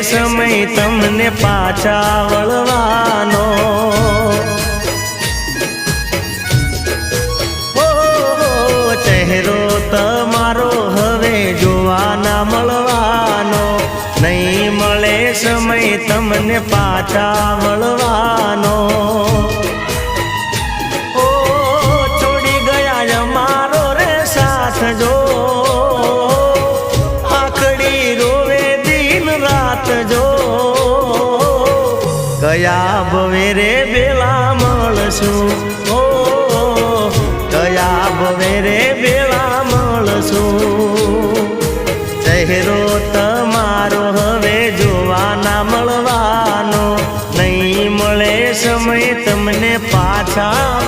સમય તમને પાછા વળવાનો ચહેરો તમારો હવે જોવા ના મળવાનો નહીં મળે સમય તમને પાછા વળવાનો છોડી ગયા અમારો રે સાથ જો આખડી રોવે દિન રાત જો ગયા ભવે રે બેલા મળશું ગયા ભવે રે બેલા મળશું ચહેરો તમારો હવે જોવા ના મળવાનો નહીં મળે સમય તમને પાછા